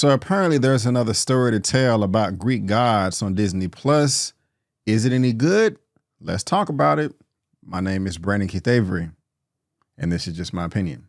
So apparently there's another story to tell about Greek gods on Disney Plus. Is it any good? Let's talk about it. My name is Brandon Keith Avery, and this is just my opinion.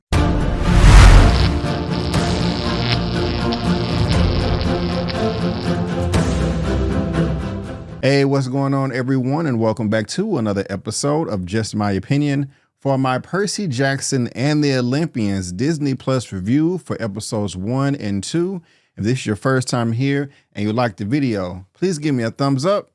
Hey, what's going on, everyone, and welcome back to another episode of Just My Opinion for my Percy Jackson and the Olympians Disney Plus review for episodes 1 and 2. If this is your first time here and you like the video, please give me a thumbs up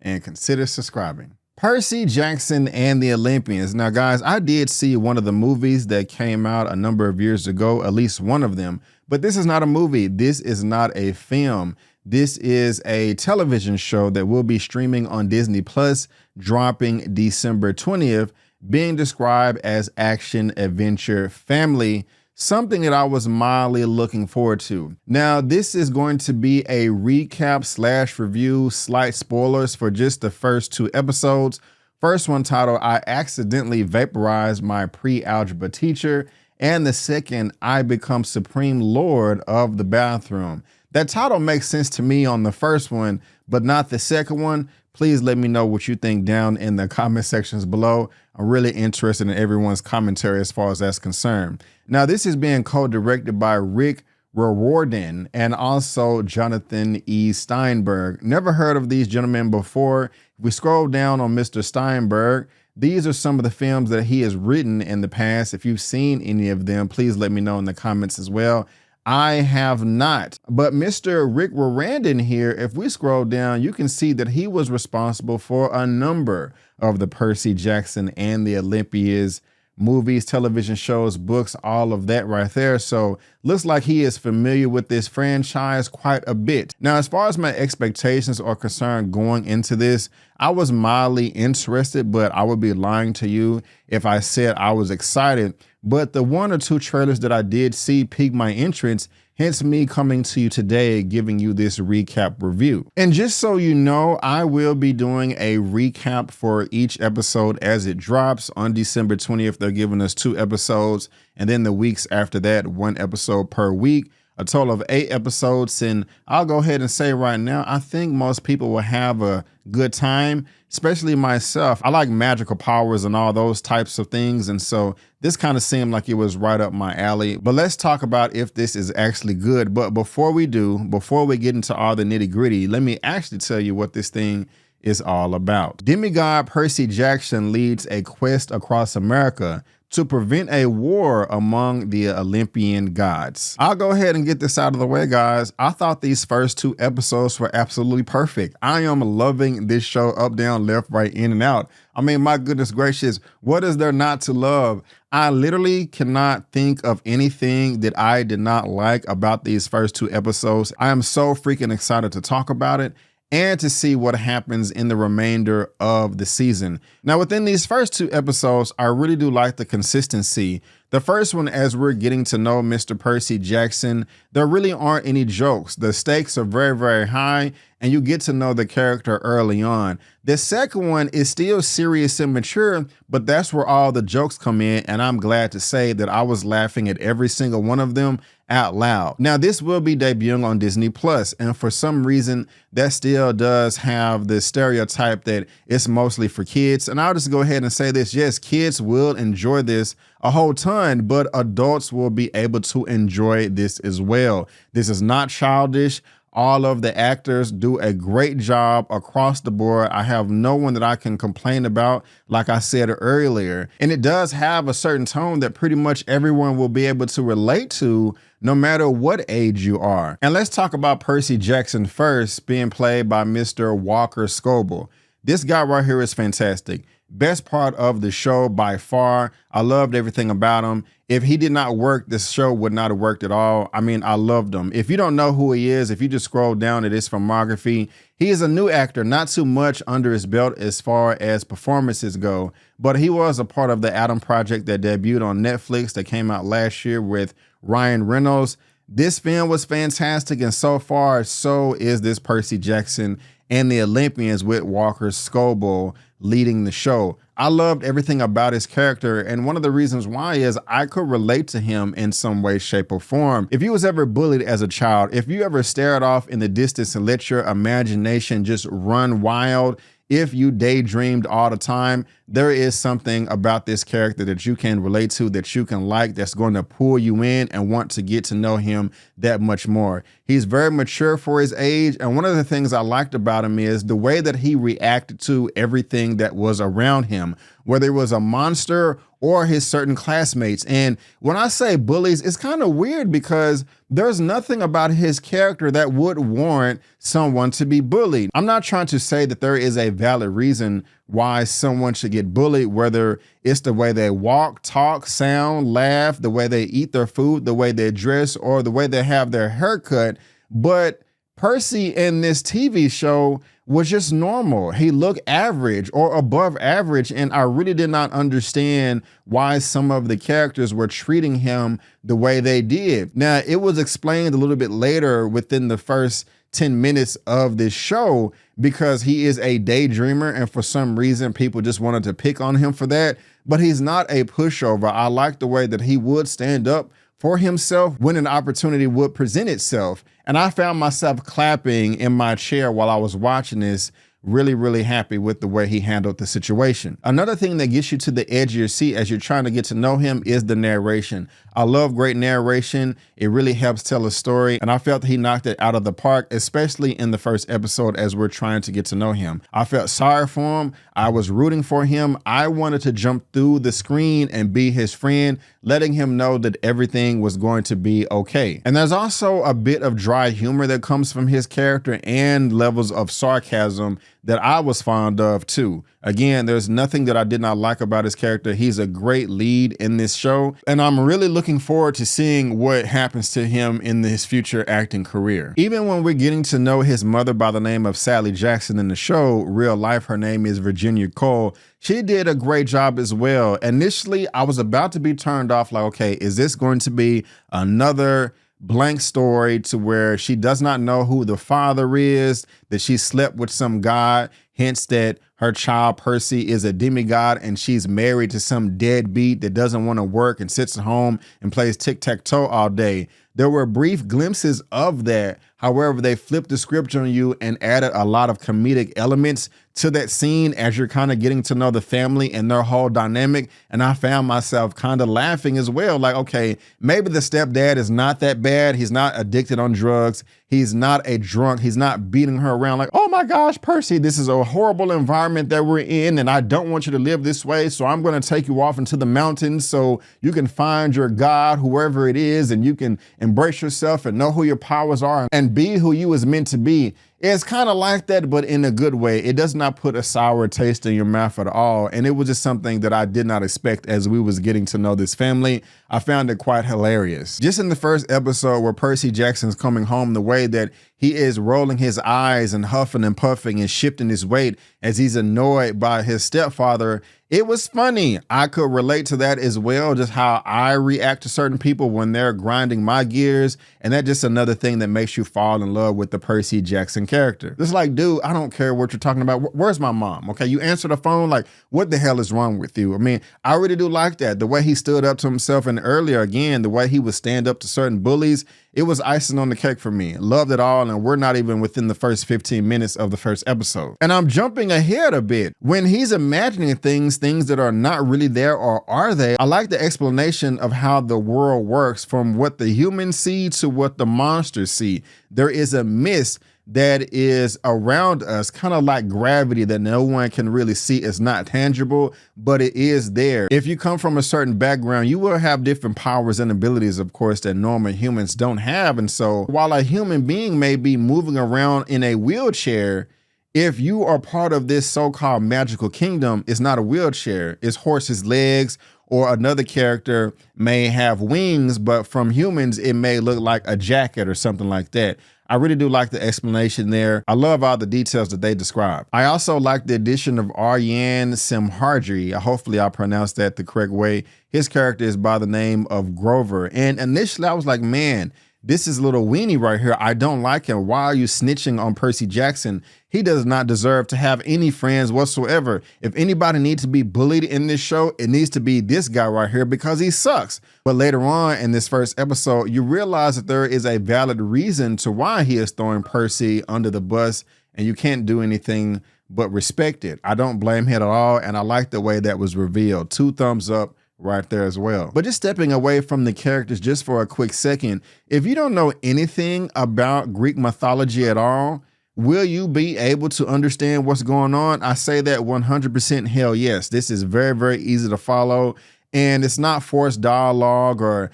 and consider subscribing. Percy Jackson and the Olympians. Now, guys, I did see one of the movies that came out a number of years ago, at least one of them, but this is not a movie. This is not a film. This is a television show that will be streaming on Disney Plus, dropping December 20th, being described as action, adventure, family, something that I was mildly looking forward to. Now, this is going to be a recap / review, slight spoilers for just the first 2 episodes. First one titled, I Accidentally Vaporized My Pre-Algebra Teacher, and the second, I Become Supreme Lord of the Bathroom. That title makes sense to me on the first one, but not the second one. Please let me know what you think down in the comment sections below. I'm really interested in everyone's commentary as far as that's concerned. Now, this is being co-directed by Rick Riordan and also Jonathan E. Steinberg. Never heard of these gentlemen before. If we scroll down on Mr. Steinberg, these are some of the films that he has written in the past. If you've seen any of them, please let me know in the comments as well. I have not, but Mr. Rick Riordan here, if we scroll down, you can see that he was responsible for a number of the Percy Jackson and the Olympians movies, television shows, books, all of that right there. So looks like he is familiar with this franchise quite a bit. Now, as far as my expectations are concerned going into this, I was mildly interested, but I would be lying to you if I said I was excited. But the 1 or 2 trailers that I did see piqued my interest, hence me coming to you today, giving you this recap review. And just so you know, I will be doing a recap for each episode as it drops. On December 20th, they're giving us 2 episodes. And then the weeks after that, 1 episode per week, a total of 8 episodes. And I'll go ahead and say right now, I think most people will have a good time, especially myself. I like magical powers and all those types of things. And so this kind of seemed like it was right up my alley. But let's talk about if this is actually good. But before we get into all the nitty gritty, let me actually tell you what this thing is all about. Demigod Percy Jackson leads a quest across America to prevent a war among the Olympian gods. I'll go ahead and get this out of the way, guys. I thought these first 2 episodes were absolutely perfect. I am loving this show up, down, left, right, in, and out. I mean, my goodness gracious, what is there not to love? I literally cannot think of anything that I did not like about these first 2 episodes. I am so freaking excited to talk about it and to see what happens in the remainder of the season. Now, within these first 2 episodes, I really do like the consistency. The first one, as we're getting to know Mr. Percy Jackson, there really aren't any jokes. The stakes are very, very high, and you get to know the character early on. The second one is still serious and mature, but that's where all the jokes come in, and I'm glad to say that I was laughing at every single one of them out loud. Now, this will be debuting on Disney Plus, and for some reason, that still does have the stereotype that it's mostly for kids. And I'll just go ahead and say this. Yes, kids will enjoy this a whole ton, but adults will be able to enjoy this as well. This is not childish. All of the actors do a great job across the board. I have no one that I can complain about, like I said earlier. And it does have a certain tone that pretty much everyone will be able to relate to, no matter what age you are. And let's talk about Percy Jackson first, being played by Mr. Walker Scobell. This guy right here is fantastic. Best part of the show by far. I loved everything about him. If he did not work, this show would not have worked at all. I mean, I loved him. If you don't know who he is, if you just scroll down at his filmography, he is a new actor, not too much under his belt as far as performances go, but he was a part of the Adam Project that debuted on Netflix that came out last year with Ryan Reynolds. This film was fantastic, and so far, so is this Percy Jackson and the Olympians with Walker Scoble leading the show. I loved everything about his character, and one of the reasons why is I could relate to him in some way, shape, or form. If you was ever bullied as a child, if you ever stared off in the distance and let your imagination just run wild, if you daydreamed all the time, there is something about this character that you can relate to, that you can like, that's going to pull you in and want to get to know him that much more. He's very mature for his age, and one of the things I liked about him is the way that he reacted to everything that was around him, whether it was a monster or his certain classmates. And when I say bullies, it's kind of weird because there's nothing about his character that would warrant someone to be bullied. I'm not trying to say that there is a valid reason why someone should get bullied, whether it's the way they walk, talk, sound, laugh, the way they eat their food, the way they dress, or the way they have their haircut. But Percy in this TV show was just normal. He looked average or above average, and I really did not understand why some of the characters were treating him the way they did. Now, it was explained a little bit later within the first 10 minutes of this show because he is a daydreamer, and for some reason people just wanted to pick on him for that. But he's not a pushover. I like the way that he would stand up for himself when an opportunity would present itself. And I found myself clapping in my chair while I was watching this, really happy with the way he handled the situation. Another thing that gets you to the edge of your seat as you're trying to get to know him is the narration. I love great narration. It really helps tell a story, and I felt he knocked it out of the park, especially in the first episode as we're trying to get to know him. I felt sorry for him. I was rooting for him. I wanted to jump through the screen and be his friend, letting him know that everything was going to be okay. And there's also a bit of dry humor that comes from his character and levels of sarcasm that I was fond of too. Again, there's nothing that I did not like about his character. He's a great lead in this show, and I'm really looking forward to seeing what happens to him in his future acting career. Even when we're getting to know his mother by the name of Sally Jackson in the show, real life, her name is Virginia Cole. She did a great job as well. Initially, I was about to be turned off, like, okay, is this going to be another blank story to where she does not know who the father is, that she slept with some guy, hence that her child Percy is a demigod and she's married to some deadbeat that doesn't want to work and sits at home and plays tic-tac-toe all day. There were brief glimpses of that. However, they flipped the script on you and added a lot of comedic elements to that scene as you're kind of getting to know the family and their whole dynamic. And I found myself kind of laughing as well. Like, okay, maybe the stepdad is not that bad. He's not addicted on drugs. He's not a drunk. He's not beating her around like, oh my gosh, Percy, this is a horrible environment that we're in, and I don't want you to live this way. So I'm going to take you off into the mountains so you can find your God, whoever it is, and you can embrace yourself and know who your powers are and be who you was meant to be. It's kind of like that, but in a good way. It does not put a sour taste in your mouth at all. And it was just something that I did not expect as we was getting to know this family. I found it quite hilarious. Just in the first episode where Percy Jackson's coming home, the way that he is rolling his eyes and huffing and puffing and shifting his weight as he's annoyed by his stepfather, it was funny. I could relate to that as well, just how I react to certain people when they're grinding my gears. And that's just another thing that makes you fall in love with the Percy Jackson character. It's like, dude, I don't care what you're talking about. Where's my mom? Okay, you answer the phone, like, what the hell is wrong with you? I mean, I really do like that. The way he stood up to himself, and earlier, again, the way he would stand up to certain bullies, it was icing on the cake for me. Loved it all, and we're not even within the first 15 minutes of the first episode. And I'm jumping ahead a bit. When he's imagining things that are not really there, or are they? I like the explanation of how the world works from what the humans see to what the monsters see. There is a mist that is around us, kind of like gravity that no one can really see. It's not tangible, but it is there. If you come from a certain background, you will have different powers and abilities, of course, that normal humans don't have. And so while a human being may be moving around in a wheelchair, if you are part of this so-called magical kingdom, it's not a wheelchair, it's horse's legs, or another character may have wings, but from humans, it may look like a jacket or something like that. I really do like the explanation there. I love all the details that they describe. I also like the addition of Aryan Simhardri. Hopefully I pronounced that the correct way. His character is by the name of Grover. And initially I was like, man, this is little weenie right here. I don't like him. Why are you snitching on Percy Jackson? He does not deserve to have any friends whatsoever. If anybody needs to be bullied in this show, it needs to be this guy right here because he sucks. But later on in this first episode, you realize that there is a valid reason to why he is throwing Percy under the bus, and you can't do anything but respect it. I don't blame him at all, and I like the way that was revealed. 2 thumbs up right there as well. But just stepping away from the characters just for a quick second, if you don't know anything about Greek mythology at all, will you be able to understand what's going on? I say that 100% hell yes. This is very, very easy to follow. And it's not forced dialogue or,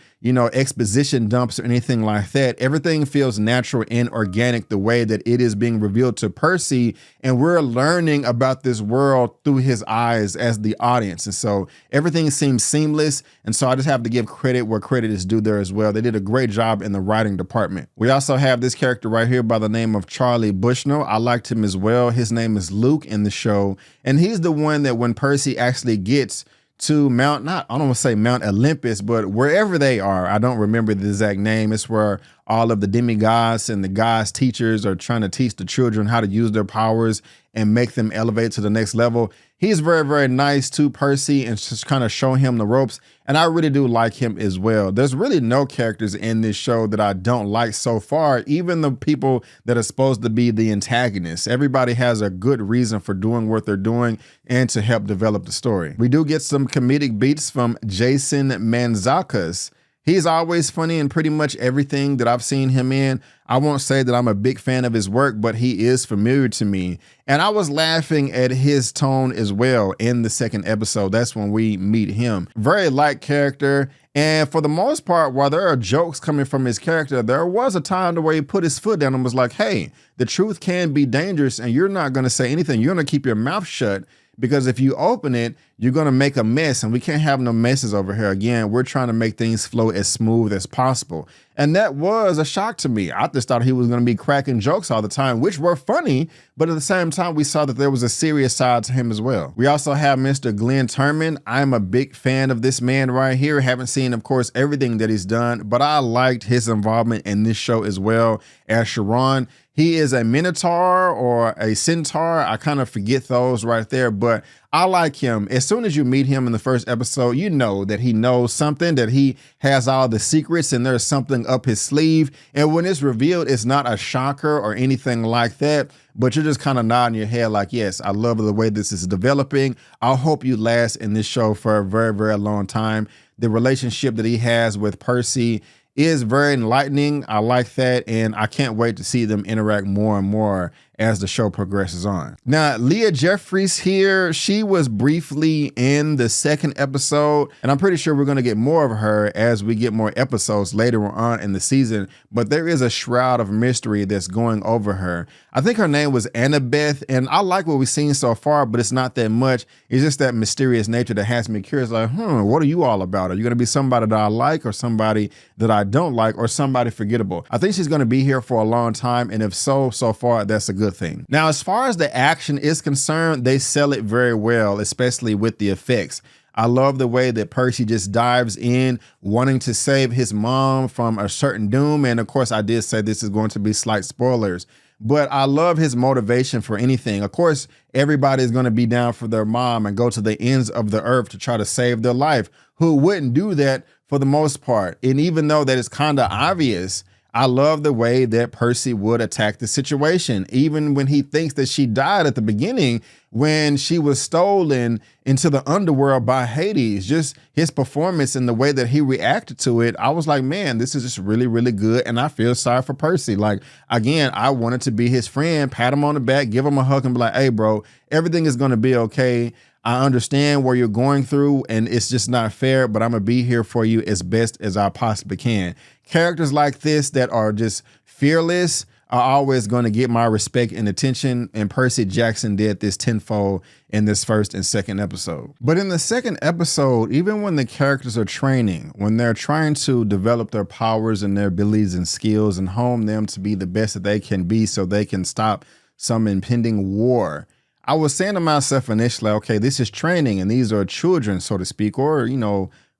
exposition dumps or anything like that. Everything feels natural and organic the way that it is being revealed to Percy. And we're learning about this world through his eyes as the audience. And so everything seems seamless. And so I just have to give credit where credit is due there as well. They did a great job in the writing department. We also have this character right here by the name of Charlie Bushnell. I liked him as well. His name is Luke in the show. And he's the one that when Percy actually gets to I don't want to say Mount Olympus, but wherever they are, I don't remember the exact name. It's where all of the demigods and the gods teachers are trying to teach the children how to use their powers and make them elevate to the next level. He's very, very nice to Percy and just kind of show him the ropes. And I really do like him as well. There's really no characters in this show that I don't like so far, even the people that are supposed to be the antagonists. Everybody has a good reason for doing what they're doing and to help develop the story. We do get some comedic beats from Jason Mantzoukas. He's always funny in pretty much everything that I've seen him in. I won't say that I'm a big fan of his work, but he is familiar to me. And I was laughing at his tone as well in the second episode. That's when we meet him. Very light character. And for the most part, while there are jokes coming from his character, there was a time where he put his foot down and was like, hey, the truth can be dangerous and you're not going to say anything. You're going to keep your mouth shut. Because if you open it, you're going to make a mess, and we can't have no messes over here. Again, we're trying to make things flow as smooth as possible. And that was a shock to me. I just thought he was going to be cracking jokes all the time, which were funny, but at the same time, we saw that there was a serious side to him as well. We also have Mr. Glenn Turman. I'm a big fan of this man right here. Haven't seen, of course, everything that he's done, but I liked his involvement in this show as well as Sharronda. He is a Minotaur or a Centaur. I kind of forget those right there, but I like him. As soon as you meet him in the first episode, you know that he knows something, that he has all the secrets and there's something up his sleeve. And when it's revealed, it's not a shocker or anything like that, but you're just kind of nodding your head like, yes, I love the way this is developing. I hope you last in this show for a very, very long time. The relationship that he has with Percy is very enlightening. I like that, and I can't wait to see them interact more and more as the show progresses on. Now, Leah Jeffries here, she was briefly in the second episode, and I'm pretty sure we're gonna get more of her as we get more episodes later on in the season, but there is a shroud of mystery that's going over her. I think her name was Annabeth, and I like what we've seen so far, but it's not that much. It's just that mysterious nature that has me curious, like, what are you all about? Are you gonna be somebody that I like or somebody that I don't like or somebody forgettable? I think she's gonna be here for a long time, and if so far, that's a good thing. Now, as far as the action is concerned, they sell it very well, especially with the effects. I love the way that Percy just dives in, wanting to save his mom from a certain doom. And of course, I did say this is going to be slight spoilers, but I love his motivation for anything. Of course, everybody is going to be down for their mom and go to the ends of the earth to try to save their life. Who wouldn't do that for the most part? And even though that is kind of obvious, I love the way that Percy would attack the situation. Even when he thinks that she died at the beginning, when she was stolen into the underworld by Hades, just his performance and the way that he reacted to it, I was like, man, this is just really, really good. And I feel sorry for Percy. Like, again, I wanted to be his friend, pat him on the back, give him a hug and be like, hey, bro, everything is going to be okay. I understand where you're going through and it's just not fair, but I'm gonna be here for you as best as I possibly can. Characters like this that are just fearless are always going to get my respect and attention, and Percy Jackson did this tenfold in this first and second episode. But in the second episode, even when the characters are training, when they're trying to develop their powers and their abilities and skills and hone them to be the best that they can be so they can stop some impending war, I was saying to myself initially, okay, this is training and these are children, so to speak, or,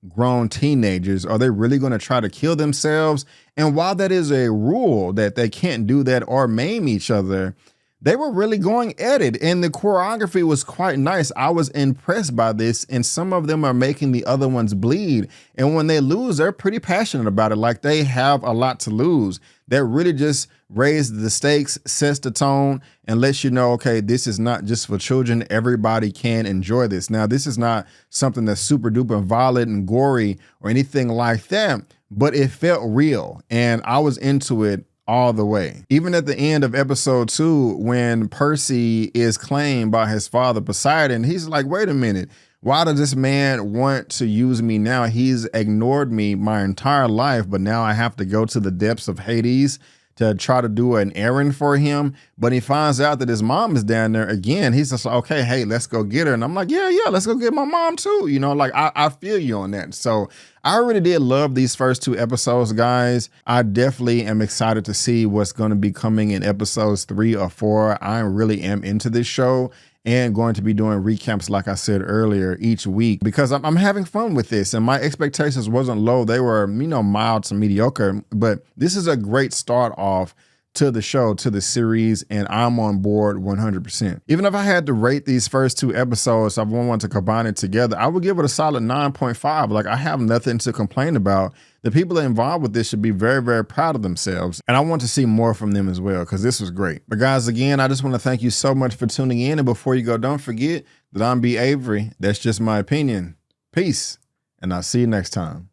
grown teenagers? Are they really going to try to kill themselves? And while that is a rule that they can't do that or maim each other, they were really going at it, and the choreography was quite nice. I was impressed by this, and some of them are making the other ones bleed. And when they lose, they're pretty passionate about it, like they have a lot to lose. That really just raised the stakes, sets the tone, and lets you know, okay, this is not just for children. Everybody can enjoy this. Now, this is not something that's super duper violent and gory or anything like that, but it felt real, and I was into it all the way. Even at the end of episode 2, when Percy is claimed by his father Poseidon, he's like, wait a minute, why does this man want to use me now? He's ignored me my entire life, but now I have to go to the depths of Hades to try to do an errand for him. But he finds out that his mom is down there again. He's just like, okay, hey, let's go get her. And I'm like, yeah, let's go get my mom too. You know, like I feel you on that. So I really did love these first 2 episodes, guys. I definitely am excited to see what's going to be coming in episodes 3 or 4. I really am into this show and going to be doing recaps, like I said earlier, each week, because I'm having fun with this, and my expectations wasn't low. They were, mild to mediocre, but this is a great start off to the show, to the series, and I'm on board 100%. Even if I had to rate these first 2 episodes, I want to combine it together, I would give it a solid 9.5. Like, I have nothing to complain about. The people that involved with this should be very, very proud of themselves. And I want to see more from them as well, because this was great. But guys, again, I just want to thank you so much for tuning in. And before you go, don't forget that I'm B. Avery. That's just my opinion. Peace. And I'll see you next time.